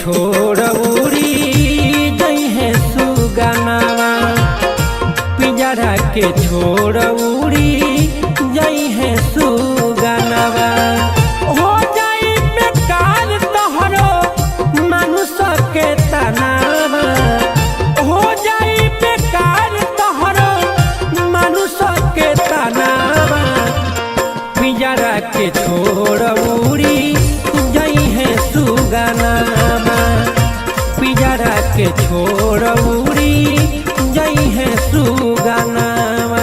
छोड़ उड़ी जई है सुगनावा, पिंजरा के छोड़ उड़ी जई है सुगनावा। हो जाई बेकार तोहरो मनुष्य के तनावा, हो जाई बेकार तोहरो मनुष्य के तनावा। पिंजरा के छोड़ उड़ी जई है सुगनावा, पिंजरा के छोड़ उड़ी जई है सुगनावा।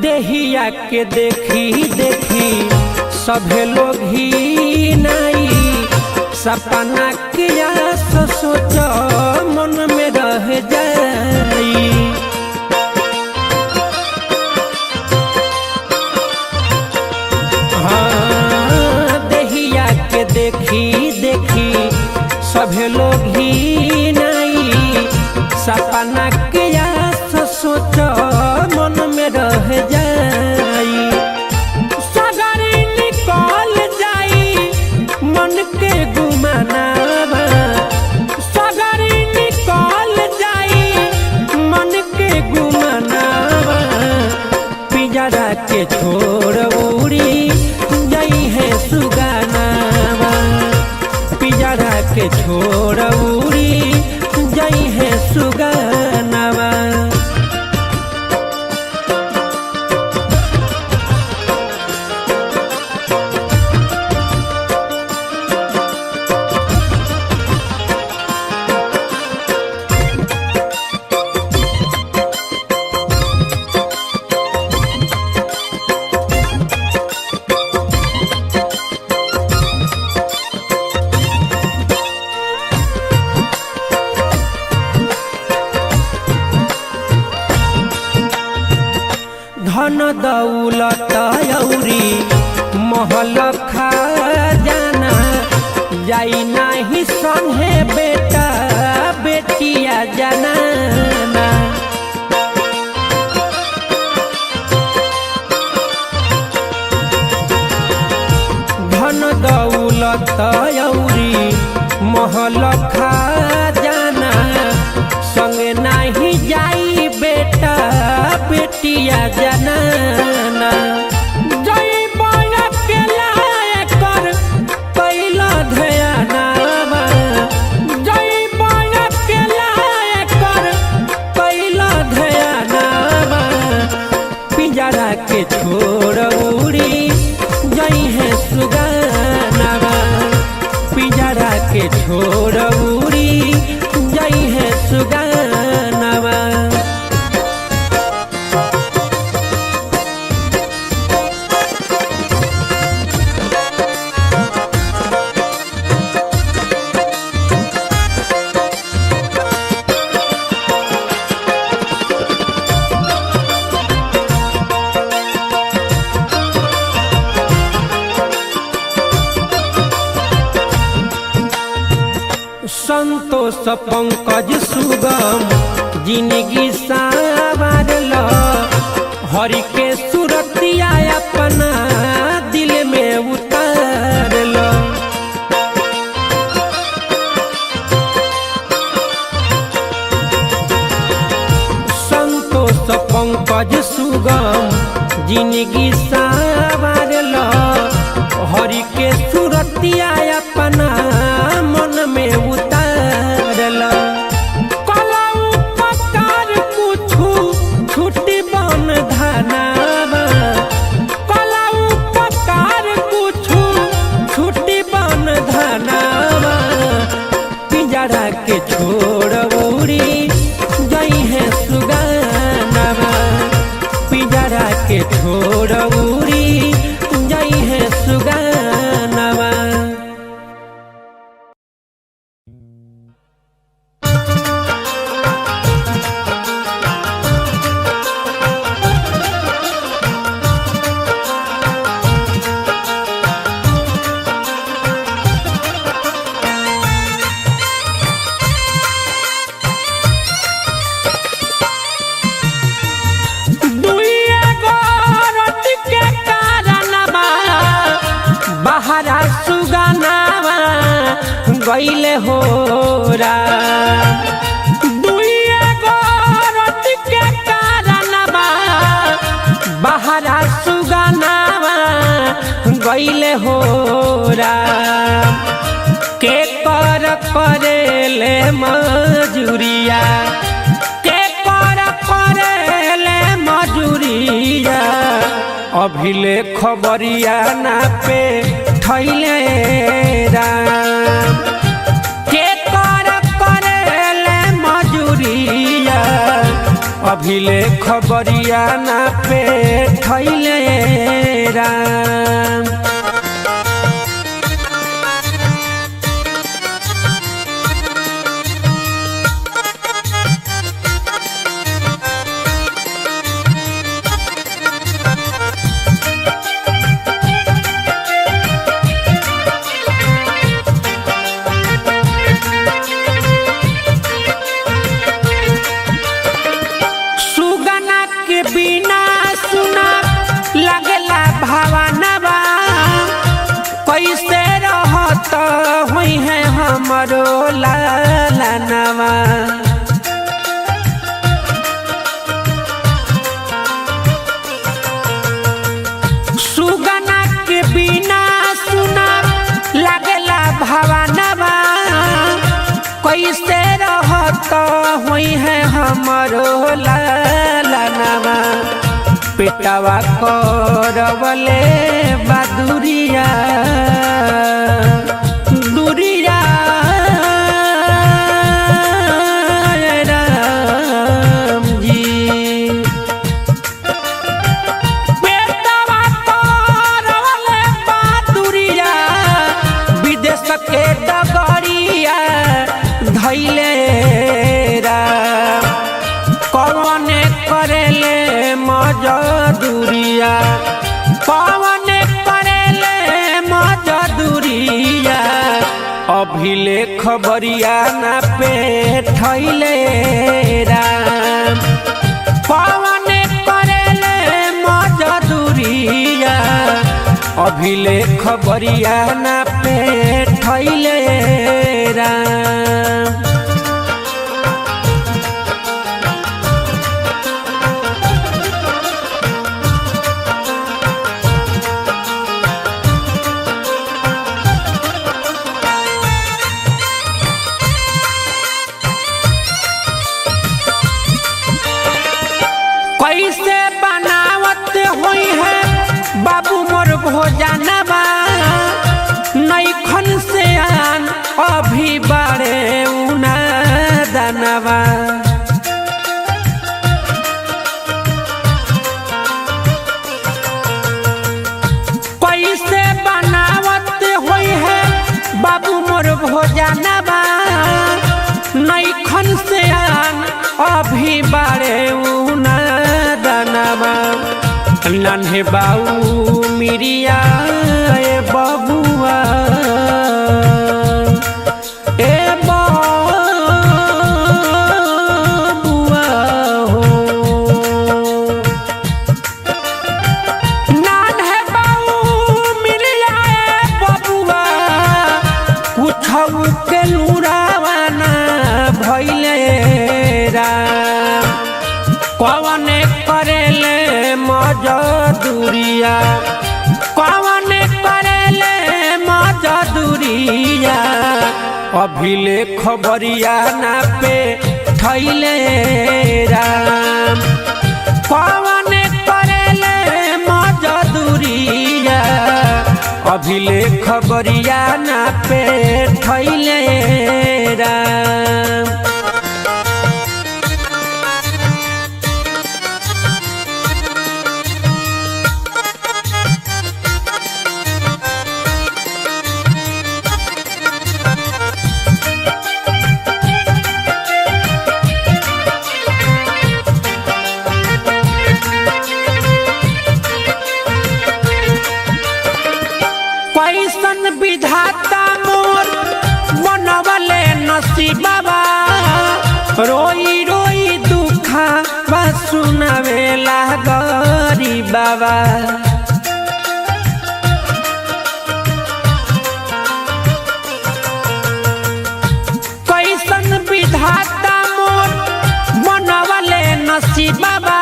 देहिया के देखी देखी सभे लोग ही नहीं, सपना किया सोच मन में रह जाई। हाँ, देहिया के देखी देखी सभे लोग ही नहीं, सपना किया सोच मन में रह जाई। सगरी निकल जाई मन के गुमानावा, सगरी निकल जाई मन के गुमानावा। पिंजरा के छोड़ उड़ी जई है सुगनावा, पिंजरा के छोड़ उड़ी जई है सुगनावा। धन दौलत औरी महल खजाना, जाई नाही संगे बेटा बेटिया जनाना। धन दौलत औरी महल खजाना, संगे नाही जाई बेटा बेटिया जनाना। जई बया के लायक कर पहिला ध्यानावा, जई बया के लायक कर पहिला ध्यानावा। पिंजरा के छोड़ उड़ी जई है सुगनावा, पिंजरा के छोड़ उड़ी जई है सुगनावा। संतोष पंकज सुगम जिंदगी संवारल, हरि के सुरतिया अपना दिल में उतारल। संतोष पंकज सुगम जिंदगी संवारल, हरि के सुरतिया अपना मन में उतारल। कलाऊ पकार कुछु छुट्टी बन धनावा, कलाऊ पकार कुछु छुट्टी बन धनावा। पिंजरा के छोड़ उड़ी जई है सुगनावा, पिंजरा के छोड़ उड़ी जई है सुगनावा। गईले हो राम। दुइए गो रति के कारणवा बहरा सुगनावा गईले हो राम। के कर करेले मजूरिया के कर करेले मजूरिया अभिले खबरिया ना पे थैले राम। के कर करेले मजूरिया अभिले खबरिया ना पे थैले राम। बिना सुना लगला भावनवा कैसे रहत हुई है हमरो लालनवा। सुगना के बिना सुना लगला भावनवा कैसे रहत हुई है हमरो लालनवा। पेटवा करवले बदुरिया दुरिया राम जी। पेटवा करवले बदुरिया विदेश के डगरिया धैले राम। कौन करेले मजदूरिया कौन करेले मजदूरिया अभिले खबरिया ना पे थैले राम। कौन करेले मजदूरिया अभिले खबरिया ना पे थैले राम। कैसे बनावत हुई है बाबू मोर भोजनवा नैखन से आन अभी बारे उना दनवा। कैसे बनावत हुई है बाबू मोर भोजनवा नैखन से आन अभी बारे उना दनवा। नन्हे बाऊ मिरिया ए बबुआ ए बबुआ हो। नन्हे बाऊ मिरिया ए बबुआ कुछऊ के लुरावाना भइले राम। कौन करेले मजदूरिया कौन करेले मजदूरिया अभिले खबरिया ना पे थैले राम। कौन करेले मजदूरिया अभिले खबरिया ना पे थैले राम। कैसन विधाता मोर बनवले नसीबा रोई रोई दुखा बा सुनावे लागरी बाबा। नसीबा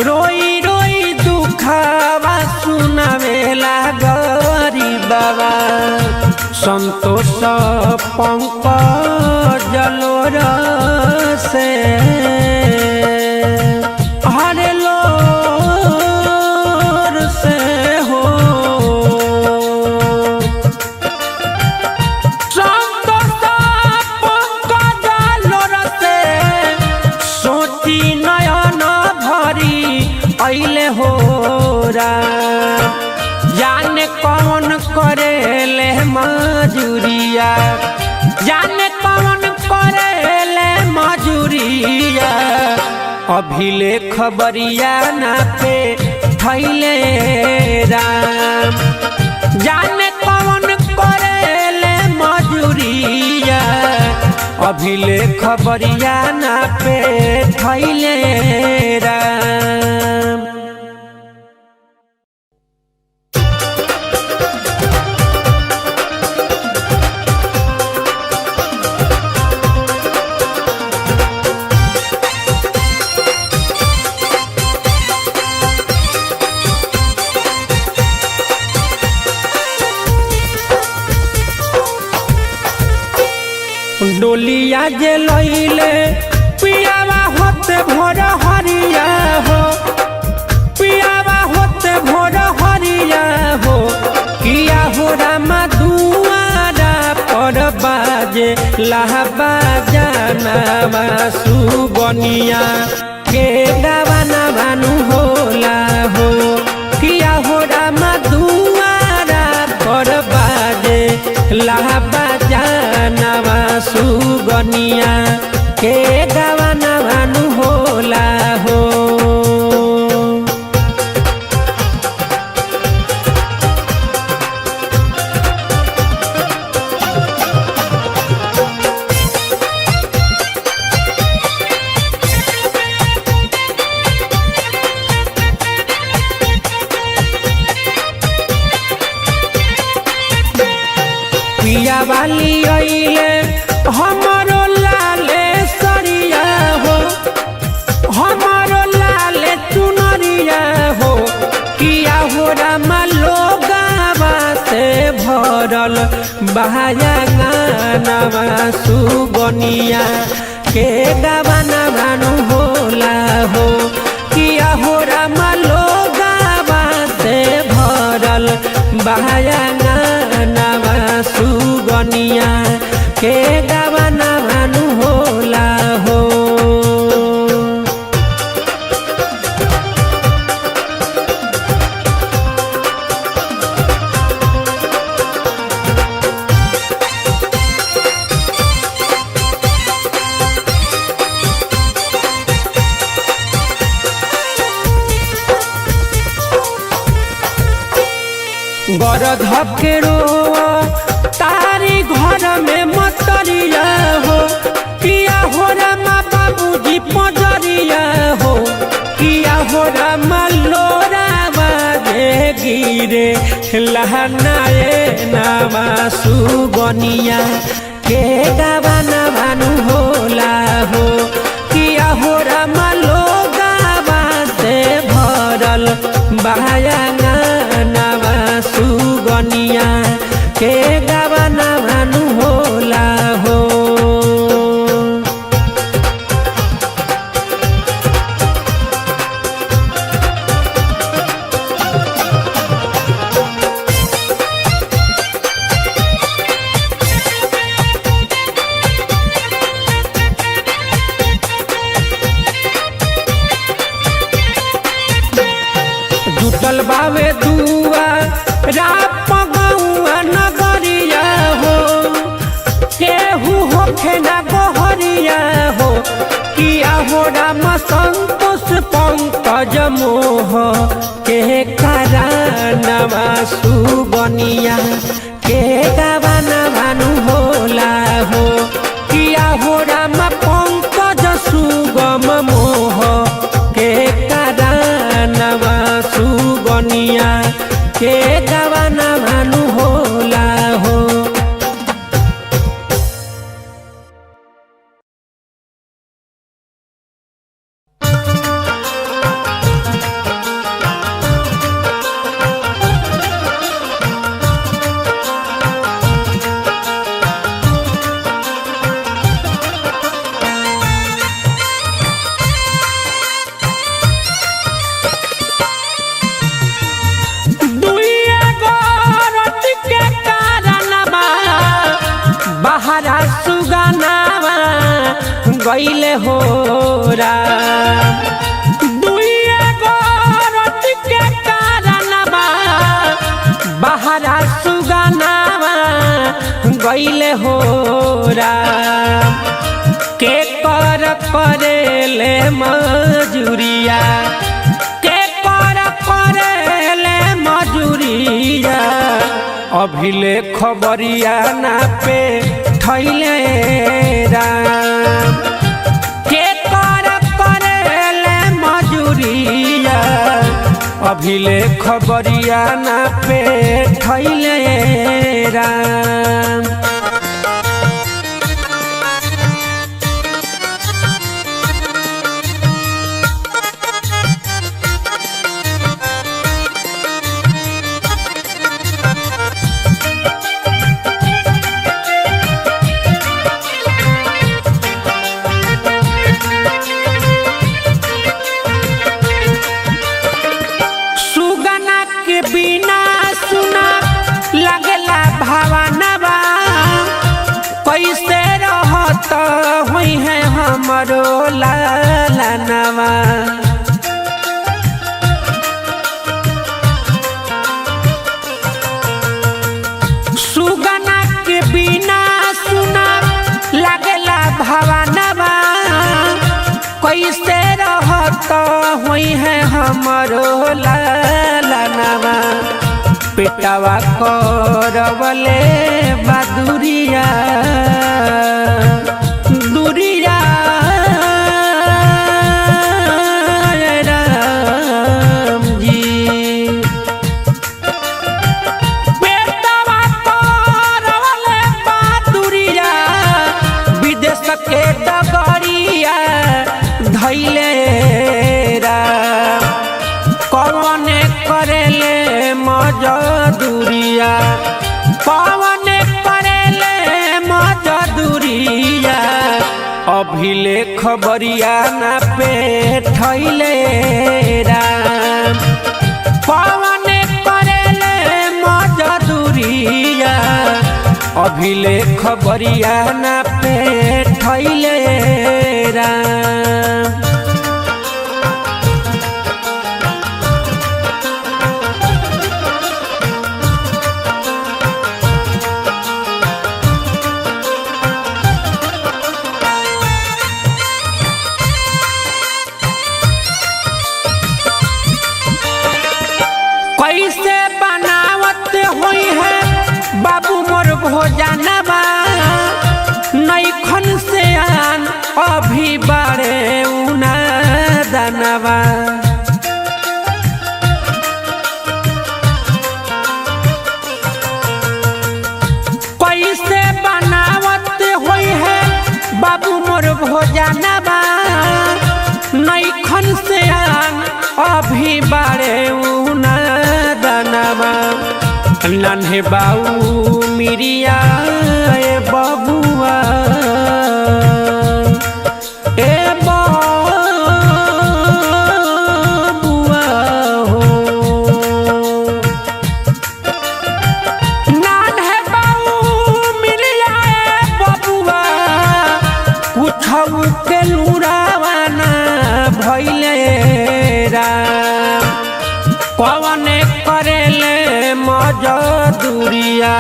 रोई रोई दुखावा सुनावेला गरीबा संतोष पंकज लोर से हरे लोर से हो संतोष पंकज लोर से सोची नयन भरी अइले हो जाने कौन करेले मजूरिया जाने कौन करेले मजूरिया अभिले खबरिया ना पे थैले राम जाने कौन करेले मजूरिया अभिले खबरिया ना पे थैले राम। डोलिया जे लइले पियावा होते भोर हरिया हो पियावा होते भोर हरिया हो किया हो रामा दुआरा पर बाजे लहबा जानवा सुगनिया के गावाना भानु होला हो किया हो रामा दुआरा पर बाजे लहबा जानवा सुगनिया के गावाना भानु होला हो। पिया वाली अइले हमारो लाले सरिया हो हमारो लाले चुनरिया हो किया हो रामा लोगावा से भरल बहाया गानावा सुगनिया के गावाना भानु होला हो किया हो रामा लोगावा से भरल बहाया गानावा सुगनिया के गावाना भानु होला हो। गरधप के रोआ तारी घर में मतरिया हो किया हो रामा बाबूजी पजरिया हो किया हो रामा लोरा बाजे गिरे लहनाए नामा सुगनिया के गावाना भानु होला हो किया हो रामा लोगावा से भरल बहाया नामा सुगनिया के गावाना भानु होला हो। गईले हो राम। दुइये गोरत के कारणवा बहरा सुगनावा गईले हो राम। के कर करेले मजूरिया के कर करेले मजूरिया अभिले खबरिया ना पे थैले राम। के कर करेले मजूरिया अभिले खबरिया ना पे थैले राम। बिना सुना लगला भावनवा कैसे रहत हुई है हमरो लालनवा। सुगना के बिना सुना लगला भावनवा कैसे रहत हुई है हमरो लालनवा। पेटवा करवले बदुरिया दुरिया राम जी। पेटवा करवले बदुरिया विदेश के डगरिया धैले राम। कौन करेले मजदूरिया कौन करेले मजदूरिया अभिले खबरिया ना पे थैले राम। कौन करेले मजदूरिया अभिले खबरिया ना पे थैले राम। कैसे बनावत हुई है बाबू मोर भोजनवा नैखन से आन अभी बारे उना दनवा। कैसे बनावत हुई है बाबू मोर भोजनवा नैखन से आन अभी बारे उना दनवा। नन्हे बाऊ मिरिया ए बबुआ ए बबुआ हो। नन्हे बाऊ मिरिया ए बबुआ कुछऊ के लुरावाना भइले राम। कौन करेले मजदूरिया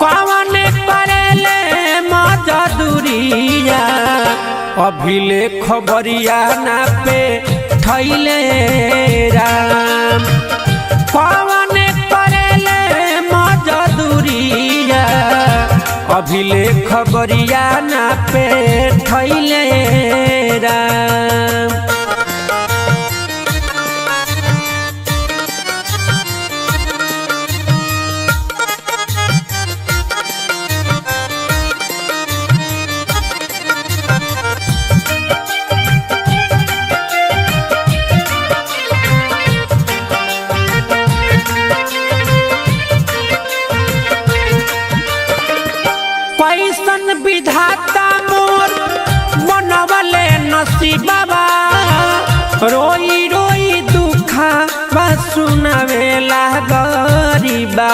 कौन करेले मजदूरिया अभिले खबरिया ना पे थैले राम। कौन करेले मजदूरिया अभिले खबरिया ना पे थैले राम। कैसन विधाता मोर बनवले नसीबा रोई रोई दुखा सुनावेला गरीबा।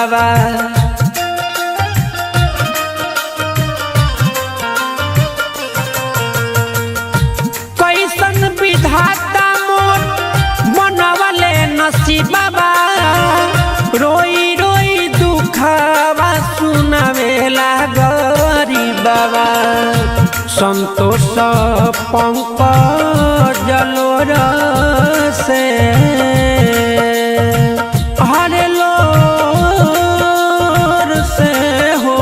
बाबा रोई रोई दुखवा सुनावेला गरीब बाबा संतोष पंकज लोर से हरे लोर से हो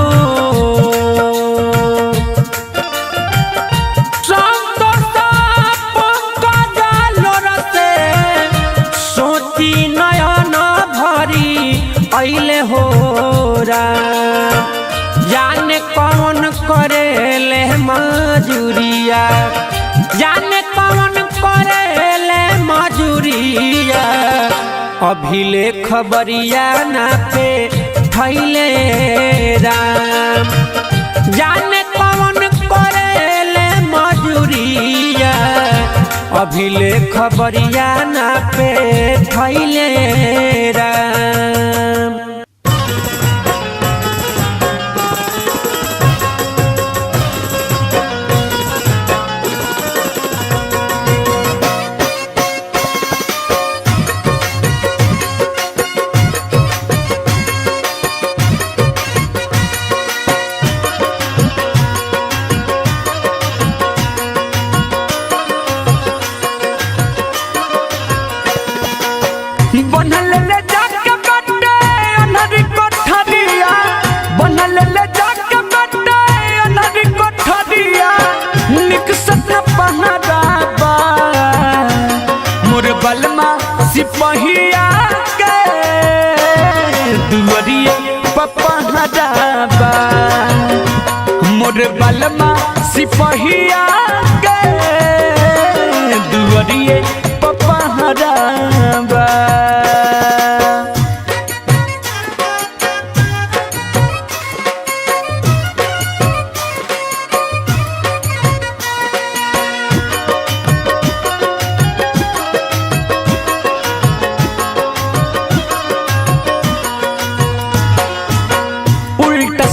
संतोष पंकज लोर से सोची नयन भरी अइले हो जाने कौन करेले मजूरिया जाने कौन करेले मजूरिया अभिले खबरिया ना पे थैले राम जाने कौन करेले मजूरिया अभिले खबरिया ना पे थैले राम। बनल ले जाके बट्टे अनहरी कोठरिया बनल ले जाके बट्टे अनहरी कोठरिया निकसत पहराबा मोर बलमा सिपहिया के दुवरिए पपहराबा मोर बलमा सिपहिया के दुवरिए पपहराबा।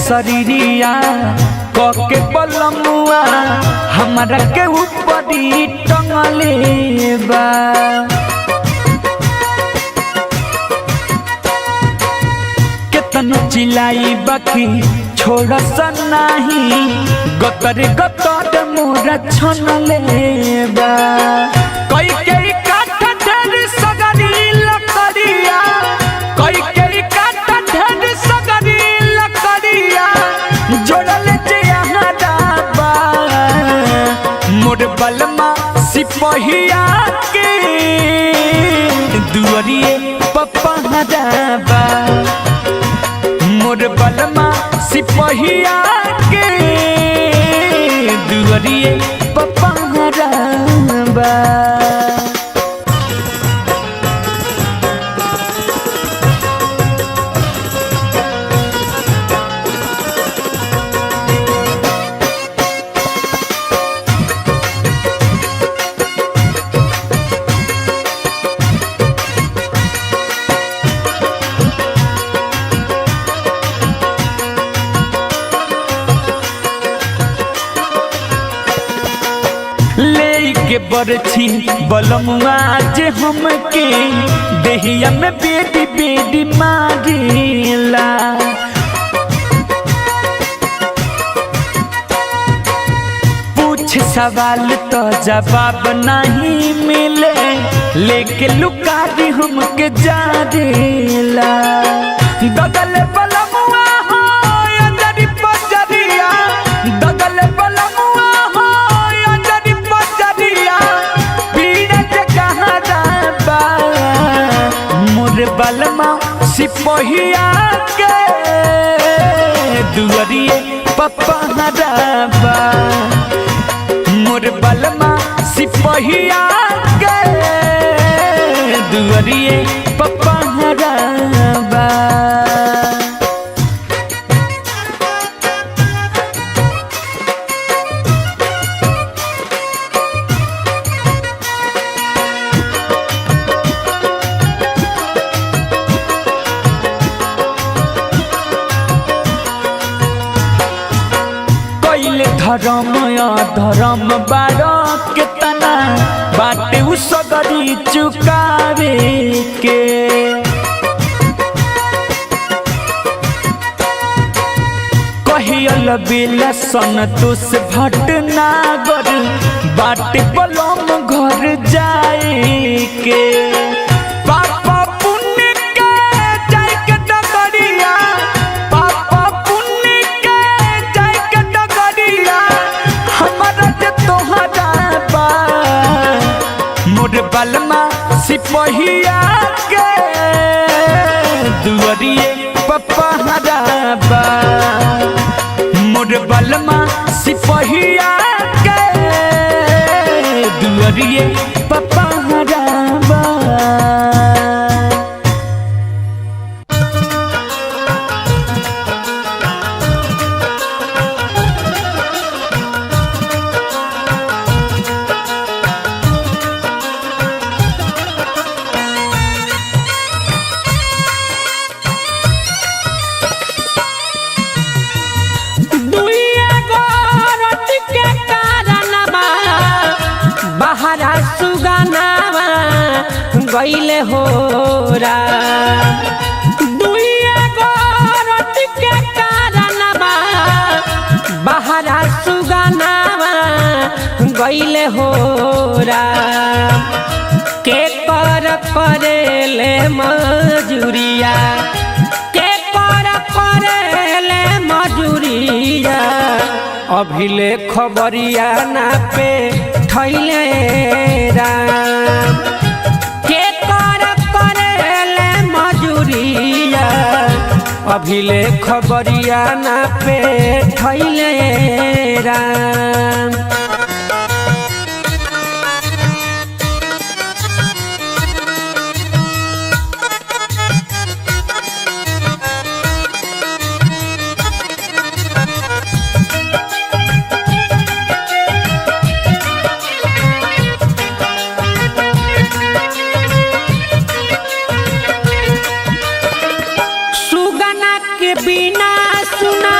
शरीरिया कके बलमुआ हमारा के ऊपरी टंगले बा केतन चिलाई बाकी छोड़ सनाही गतर गतर मोरा छनले बा कई कई काट ढेर सगरी लकड़िया कई कई काट ढेर सगरी जोड़ल जहादाबा मोर बलमा सिपहिया के दुवरिए पपहराबा मोर बलमा सिपहिया के दुवरिए पपहराबा। के बरछी बलमुआ जे हमके देहिया में बेटी बेटी मारेला पूछ सवाल तो जवाब नहीं मिले लेके लुका दी हमके जा देला दगल बलमुआ हो अंजरी पजरिया दगल बलमुआ हो अंजरी पजरिया पीड़े जगह दाबा मोर बलमा सिपहिया के दुवरिए पपहराबा मोर बलमा सिपहिया के दुवरिए पपहराबा। धर्म धर्म बार केतना बाटे उ सगरी परी चुकावे के। कहियल बेला संतोष भटनागर बाट बलम घर जाए के। पापा पुण्य के जाय के डगरिया, पापा पुण्य के जाय के डगरिया, हमारा जे तोहरा बा मोर बलमा सिपहिया के दुअरिए पपहरा बा। मोर बलमा सिपहिया के दुअरिए पपहरा बा। गईले हो दुइया गोरत के कारणवा बहरा सुगनावा गईले हो के कर करेले मजूरिया, के कर करेले मजूरिया, अभिले खबरिया ना पे थैले राम। के कर करेले मजूरिया, अभिले खबरिया ना पे थैले राम। बिना सुना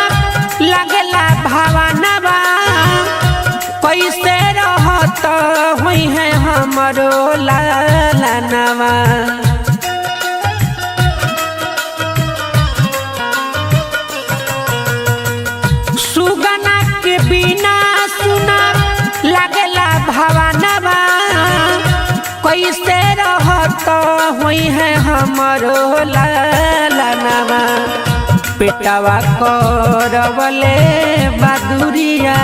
लगला भावनवा, कैसे रहत हुई है हमरो लालनवा। सुगना के बिना सुना लगला भावनवा, कैसे रहत हुई है हमरो लालनवा। पेटवा करवले बदुरिया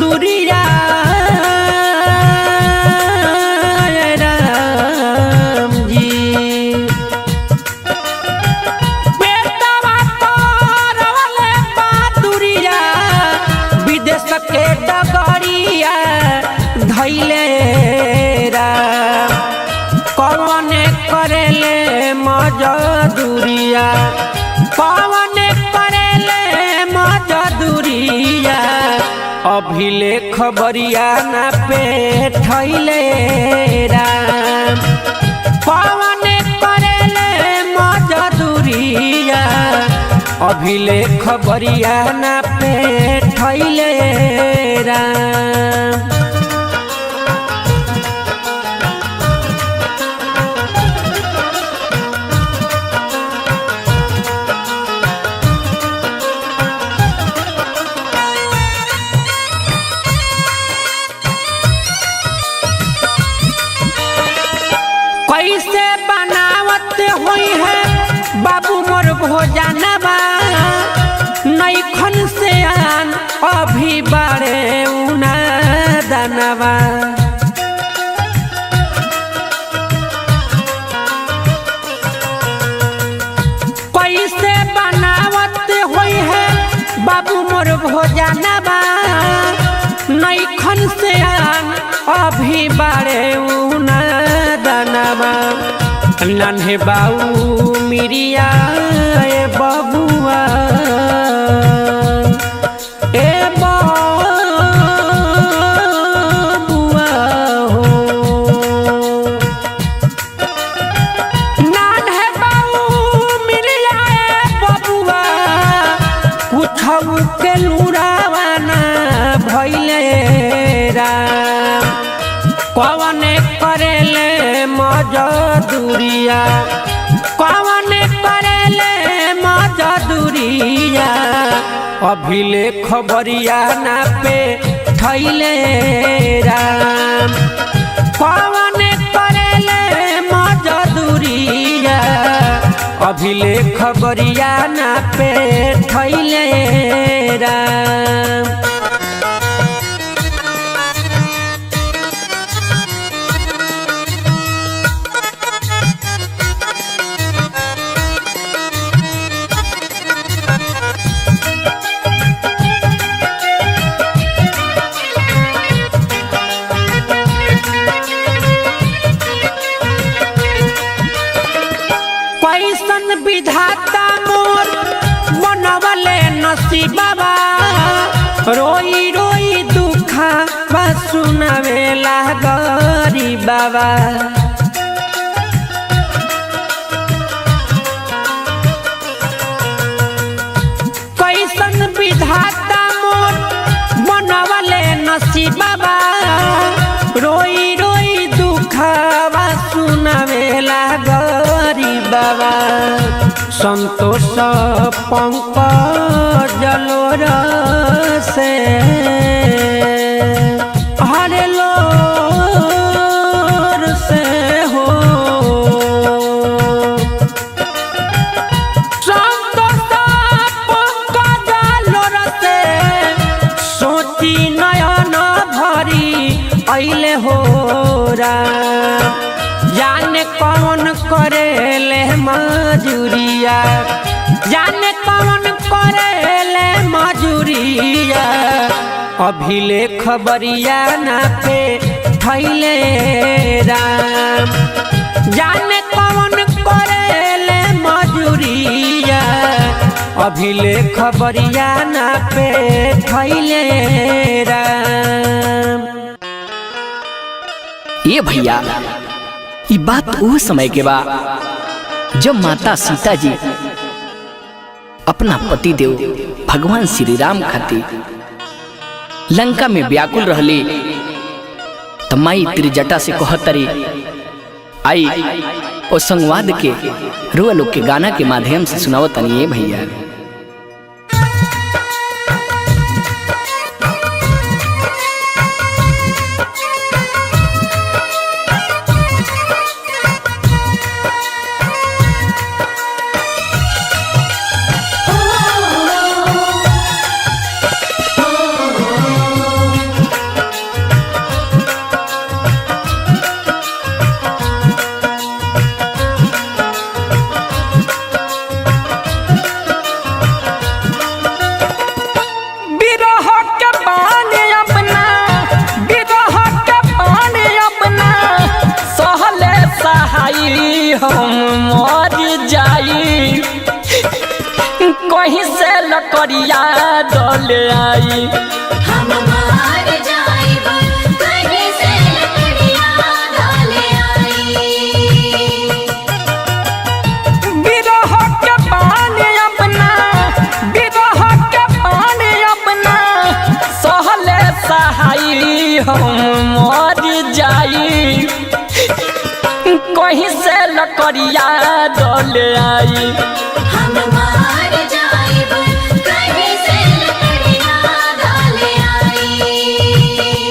दुरिया राम जी। पेटवा करवले बदुरिया विदेश के डगरिया धैले राम। कौन करेले मजदूरिया, कौन करेले मजदूरिया, अभिले खबरिया ना पे थैले राम। कौन करेले मजदूरिया, अभिले खबरिया ना पे थैले राम। कैसे बनावत हुई है बाबू मोर भोजनवा, नैखन से आन अभी बारे उना दनवा। कैसे बनावत हुई है बाबू मोर भोजनवा, नैखन से आन अभी बारे उना दनवा। नन्हे बाऊ मिरिया ए बबुआ, ए बबुआ हो। नन्हे बाऊ मिरिया ए बबुआ, कुछऊ के लुरावाना भइले राम। कौन करेले मजदूरिया कौन करेले मजदूरिया अभिले खबरिया ना पे थैले राम कौन करेले मजदूरिया अभिले खबरिया ना पे थैले राम। कैसन विधाता मोर बनवले नसीबा रोई रोई दुखा बा सुनावेला गरीबा कैसन विधाता मोर बनवले नसीबा रोई रोई दुखा बा सुनावेला बाबा संतोष पंकज लोर से हरे लोर से हो संतोष पंकज लोर से सोची नयन भरी अइले हो राम जाने कौन करेले मजूरिया जाने कौन करेले मजूरिया अभिले खबरिया ना पे थैले राम जाने कौन करेले मजूरिया अभिले खबरिया ना पे थैले राम। ये भैया ये बात वो समय के बा जब माता सीता जी अपना पति देव भगवान श्री राम खातिर लंका में व्याकुल रहले तो माई त्रिजटा से कहतरी आई और संवाद के रुआ लोग के गाना के माध्यम से सुनाओ तनिए भैया। हम मर जाई कहीं से लकड़िया डले आई हम मर जाई कहीं से लकड़िया डले आई बिरह के पानी अपना बिरह के पानी अपना सहले सहाई हम मर जाई कहीं से लकड़िया डले आई हम मर जाई कहीं से लकड़िया डले आई।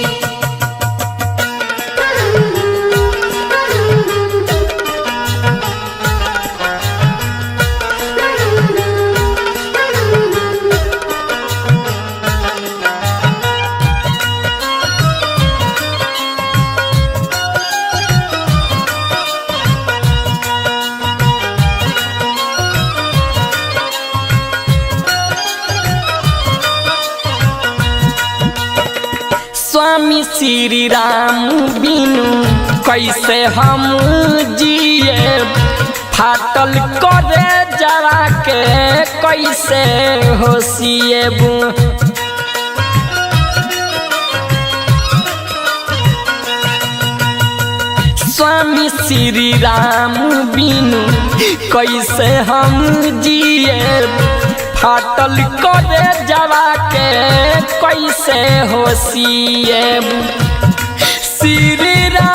स्वामी श्री राम बिनु कैसे हम जिए फाटल करे जरा के कैसे होशिएबू स्वामी श्री राम बिनु कैसे हम जिए फाटल करे जवा के कैसे होशिएबू श्री राम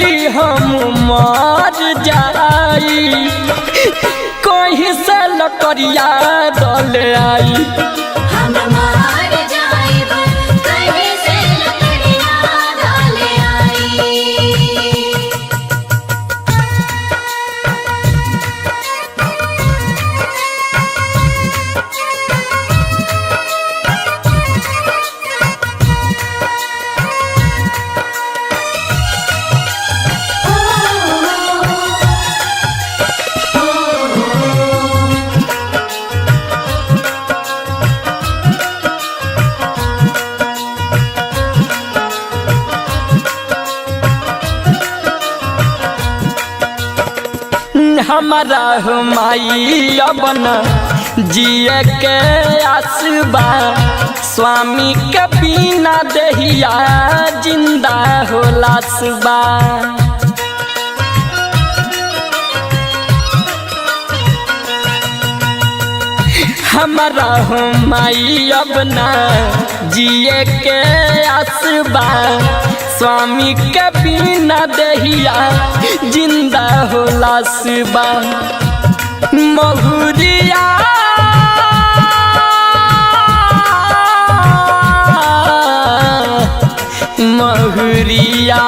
हम मर जाई कहीं से लकड़िया दल आई हम मार जाइब कहीं से लकड़ियाँ डाल आई। हमारा हो माई अपन जिए के आसबा स्वामी के बिना देहिया जिंदा हो लासबा हमारा हो माई अपना जिए के आसबा स्वामी के बिना देहिया जिंदा हो लासबा महुरिया महुरिया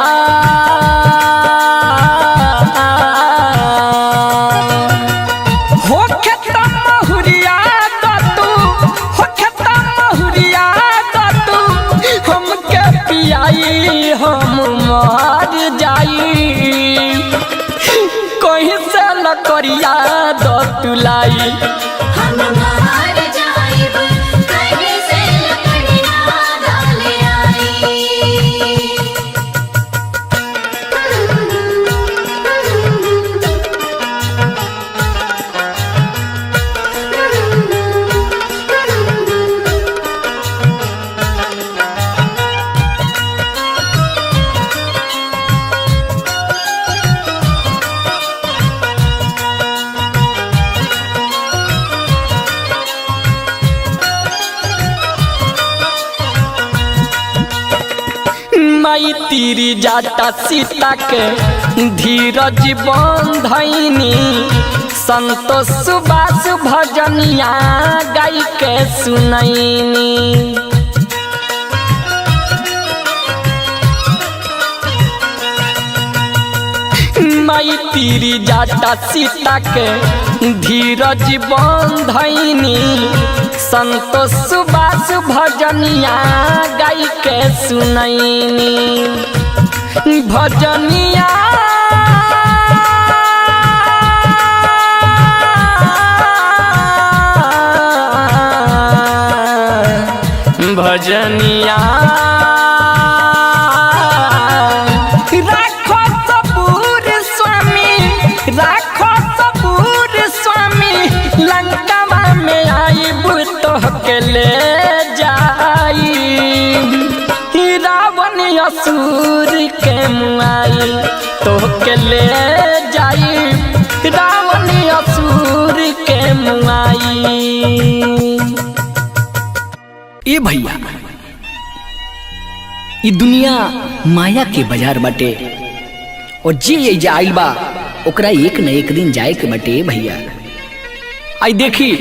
हम मर जाई कहीं से लकड़िया दतुलाई हम मार जाइब कहीं से लकड़ियाँ डाल आई। माई तीरी जाता सीता के धीरज बंधनी संतोष सुबास भजनिया गाई के सुनैनी माई तीरी जाता सीता के धीरज बंधनी संतोष सुबास भजनिया गाई के सुनैनी भजनिया भजनिया राखो सबूर स्वामी राखो सबूर स्वामी लंकावा में आई बुतो के ले जाई रावण असुर के मुआई तो के ले जाई रावण असुर के मुआई। ए भैया ई दुनिया माया के बाजार बाटे और जे एजा आइल बा ओकरा एक न एक दिन जाए के बाटे भैया। आई देखी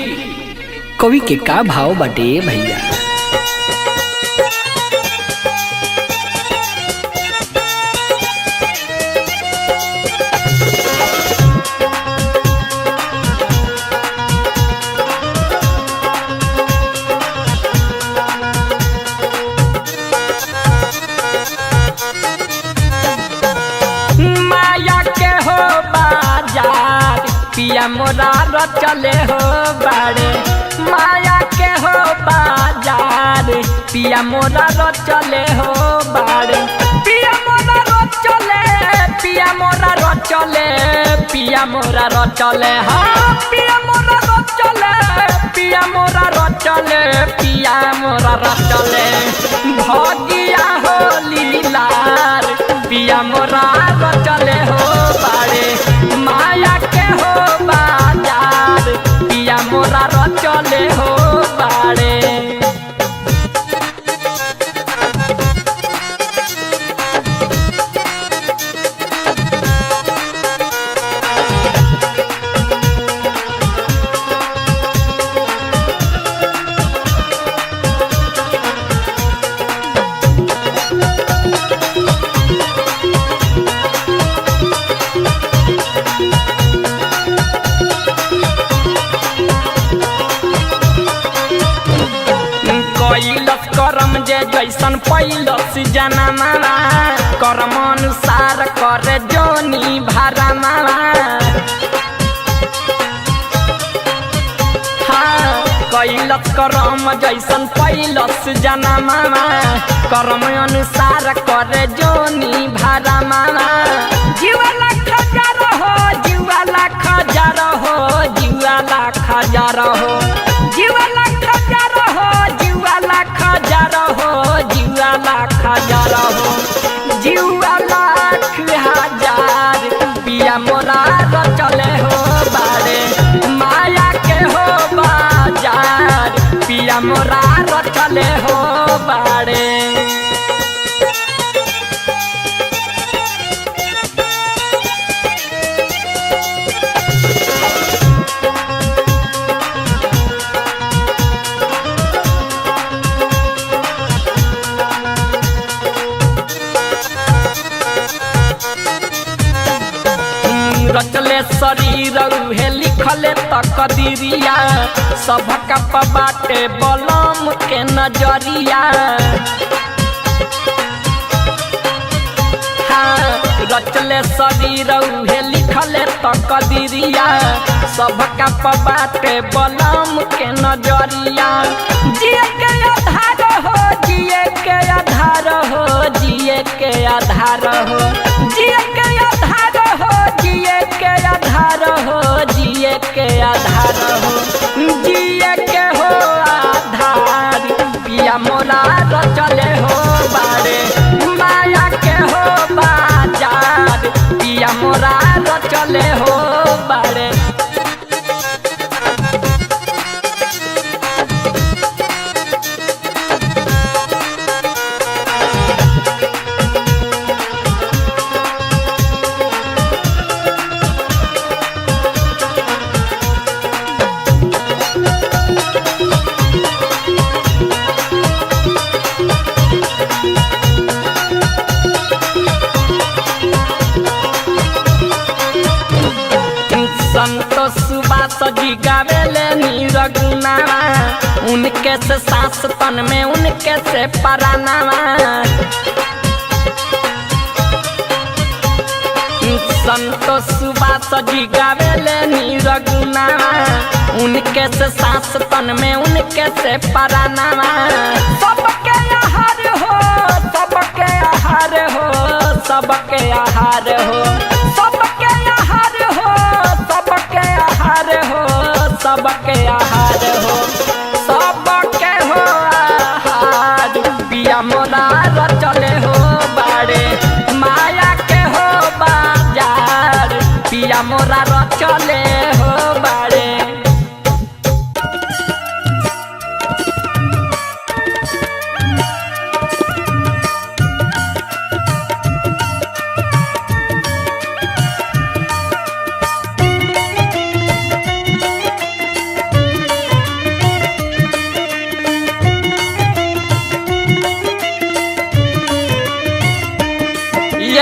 कवि के का भाव बाटे भैया। पिया मोरा रचले हो बाड़े माया के हो बाजार पिया मोरा रचले हो बाड़े पिया मोरा रचले पिया मोरा रचले पिया मोरा रचले हाँ पिया मोरा रचले पिया मोरा रचले पिया मोरा रचले भगिया हो लीलार पिया मोरा रचले हो बाड़े माया के हो बाजार पिया मोरा रचले हो बाड़े। जैसन पैलस जनमा कर्म अनुसार करे जोनी भरमा कैलस करम जैसन पैलस जनमा कर्म अनुसार करे जोनी भरमा जीवा लाख हजार हो जीवा लाख हजार हो जीवा लाख हजार हो जीवा लाख हजार हो जीवा लाख हजार हो जीवा लाख हजार हो जीवा लाख हजार पिया मोरा चले हो बारे माया के हो बाजार पिया मोरा चले हो बारे रचले शरीर उहे लिखले तकदीरिया सबका बाटे बलम के नजरिया रचले शरीर उहे लिखले तकदीरिया सबका बाटे बलम के नजरिया जिए के आधार हो जिए के आधार हो जिए के आधार हो जिए के आधार हो जिए के आधार हो जिए के आधार हो जिए के हो आधार पिया मोरा चले हो बारे माया के हो बाजार पिया मोरा चले हो बारे संतोष सुबास जी गावेले नीरगुना उनके से सांस तन में उनके से परानावा संतोष सुबास जी गावेले नीरगुना उनके से सांस तन में उनके से परानावा सबके आहार हो सबके आहार हो सबके आहार हो सबके आहार हो सबके आहार हो सबके आहार हो सबके हो आहार पिया मोरा चले हो बारे माया के हो बाजार पिया मोरा चले हो बारे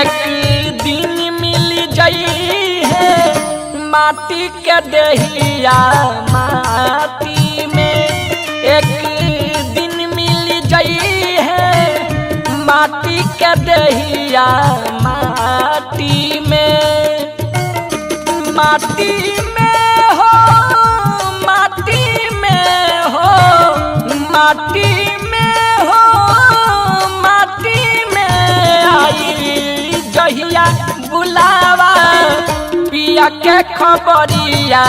एक दिन मिल जाई है माटी के दहिया माटी में एक दिन मिल जाई है माटी के दहिया माटी में माटी में हो माटी में हो माटी में हो माटी में आई जहिया बुलावा पिया के खबरिया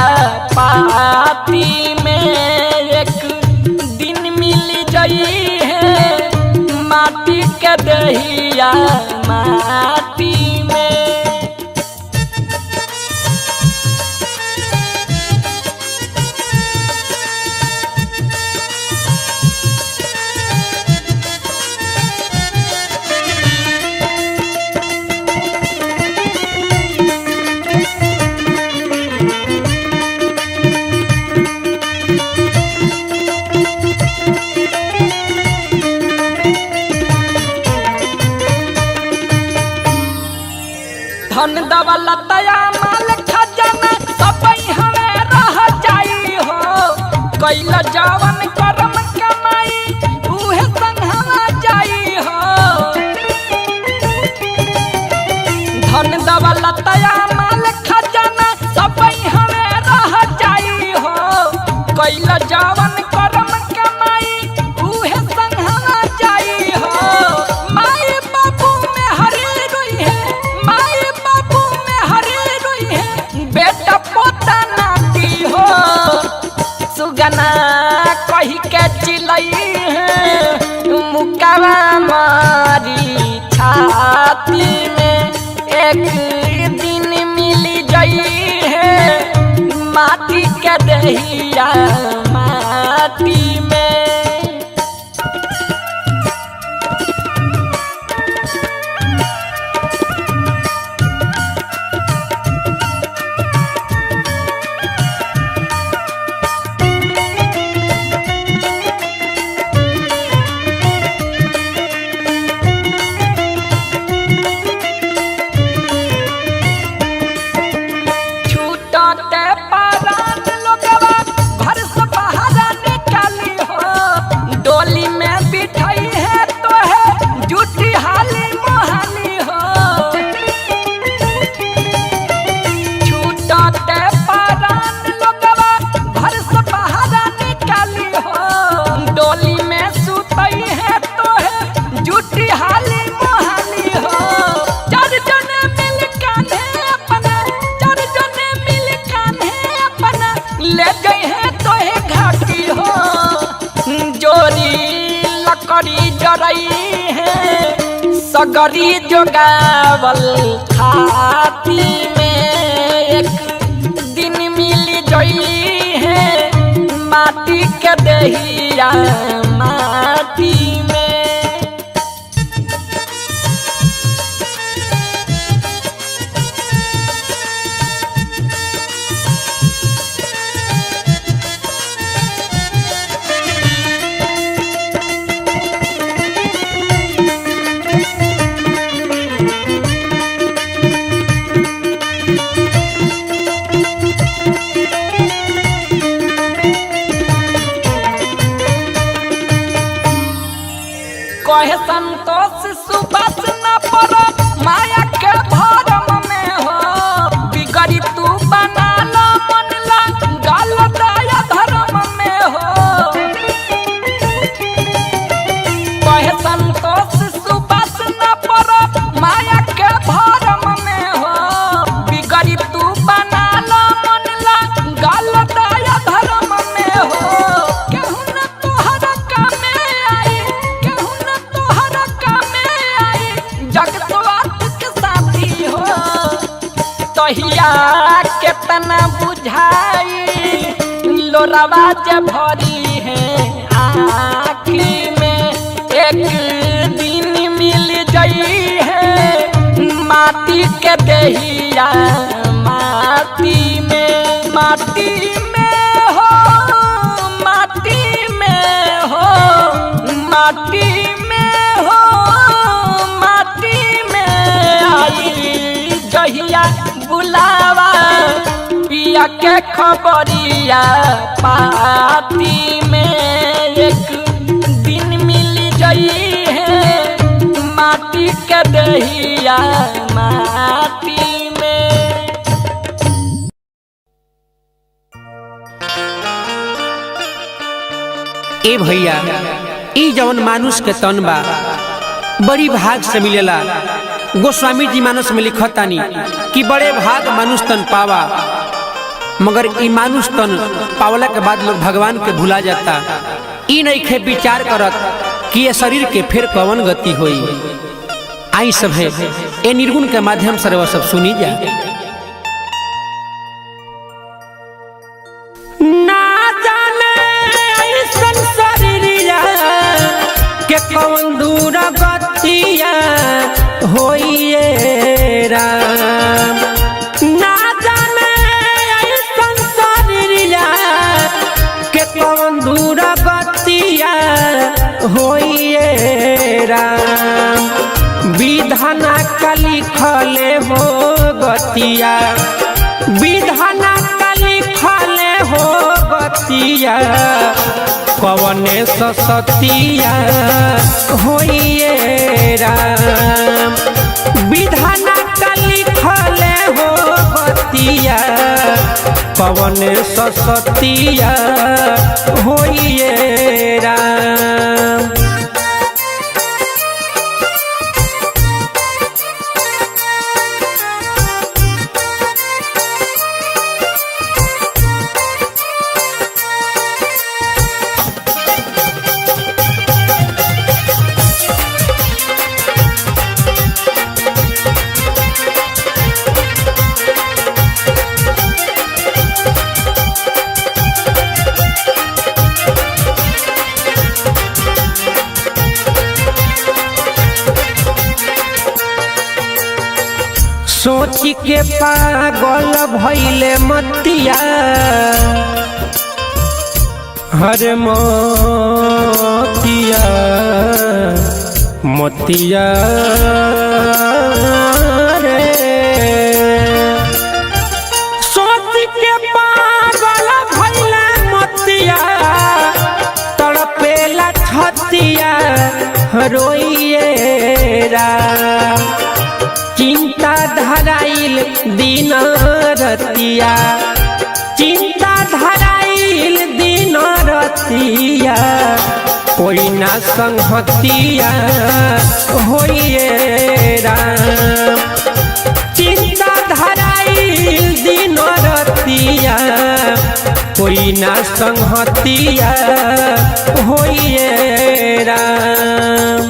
पाती में एक दिन मिल जाई है माटी के दहिया माटी में धन दौलतया माल खजाना सब हमें रह जाई हो कैल जवन करम कमाई उहे संग हवा जा जवन करम कमाई उहे संघवा जाई हो। माई बाबू में हरी रोई है, माई बाबू में हरी रोई है, बेटा पोता नाती हो। सुगना कही के चिलई है, मुकावा मारी छाती में, एक दिन मिली गई है माटी के दहिया माटी में। छूटते पारान लोगवा घर से बाहर निकाली हो, डोली में बिठाई है तो है जूठी हाली मोहाली हो। छूटते पारान लोगवा घर से बाहर निकाली हो, डोली में सुतई है तो है जूठी हाली मोहाली हो। चार जने मिल कान्हे अपना, चार जने मिल कान्हे अपना, ले गए हैं तो है घाटी हो। जोरी लकड़ी जरई है, सगरी जोगावल खाती में, एक दिन मिली गई है माटी के दहिया माटी में। कहे संतोष सुबस न पड़ो माया के भरम में हो, बिगड़ी तू बना लो मन ला गाल दया धर्म में हो। कहे संतोष सुबस न पड़ो माया के भरम में हो, बिगड़ी तू बना लो मन ला गाल दया धर्म में हो। केहू न तोहरा कामे आई, केहू न तोहरा कामे आई, जगतवात के साथी हो। तहिया केतना बुझाई लोरावा जे भरी है आँखी में, एक दिन मिल गई है माटी के दहिया माटी में। माटी में हो, माटी में हो, माटी में हो, माटी में आई जहिया बुलावा पिया के खबरिया पाती में, एक दिन मिल गई है माटी के दहिया माटी में। ए भैया, ई जवन मानुष के तन बा बड़ी भाग से मिलेला। गोस्वामी जी मानस में लिखतानी कि बड़े भाग मानुष तन पावा, मगर ई मानुष तन पावला के बाद लोग भगवान के भुला जाता। ई नइखे विचार करत कि ये शरीर के फिर कवन गति होई। आई सब है ए निर्गुण के माध्यम से वो सब सुनी जा। ना जाने ऐसन शरीरिया के कवन दूर गतिया होइए राम। ना जाने ऐसन शरीरिया के कवन दूर गतिया होइए राम। विधाना का लिखले हो गतिया, विधाना का लिखले हो गतिया, कवने सतिया होइए राम। विधाना का लिखले हो गतिया, संहतिया पवन ससतिया होइए राम। सोच के पागल भइले मतिया हर मोतिया मोतिया रे। सोच के पागल भइले मतिया तड़पेला छतिया रोइए राम। चिंता धराइल दिन रतिया चिंता धराइल दिन रतिया कोई ना संहतिया होइए राम। चिंता धराइल दिन रतिया कोई ना संहतिया होइए राम।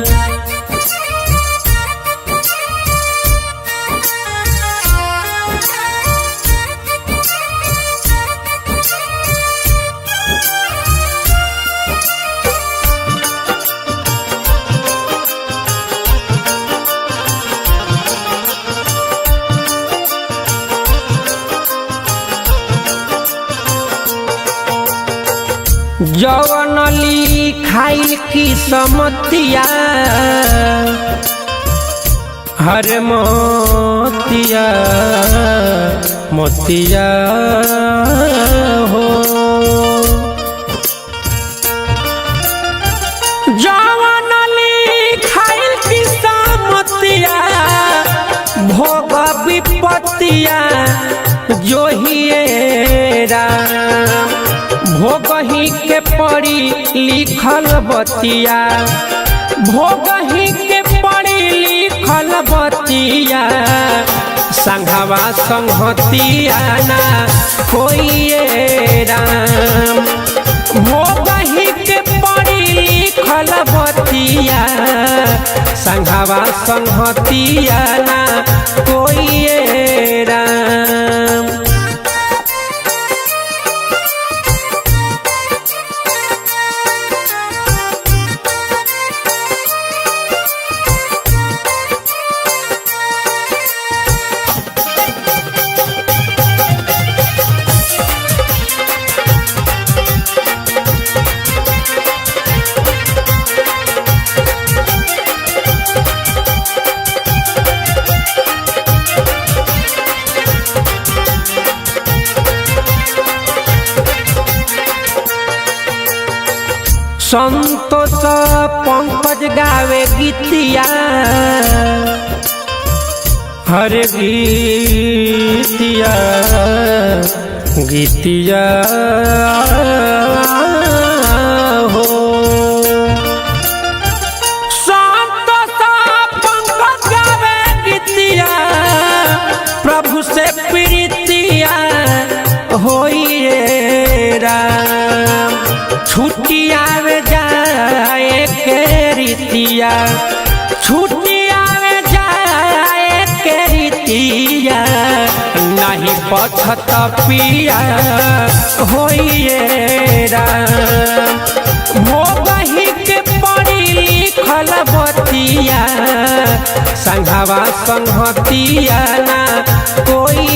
जवन लिखाइल की समतिया हर मोतिया मोतिया हो। जवन लिखाइल की समतिया भोग विपत्तिया जोहिए राम। भोगही के पड़ी लिखल बतिया भोगही के पड़ी लिखल बतिया संघवा संहतिया ना होइए राम। भोगही के पड़ी लिखल बतिया संघवा संहतिया ना होइए राम। संतोष पंकज गावे गीतिया हर गीतिया गीतिया हो। संतोष पंकज गावे गीतिया प्रभु से प्रीतिया होइए राम। छुट्टिया में जाए के रीतिया छुट्टिया में जाए के रीतिया नहीं पछत पिया होइए राम। भोगही के पड़ी लिखल बतिया संघवा संहतिया ना कोई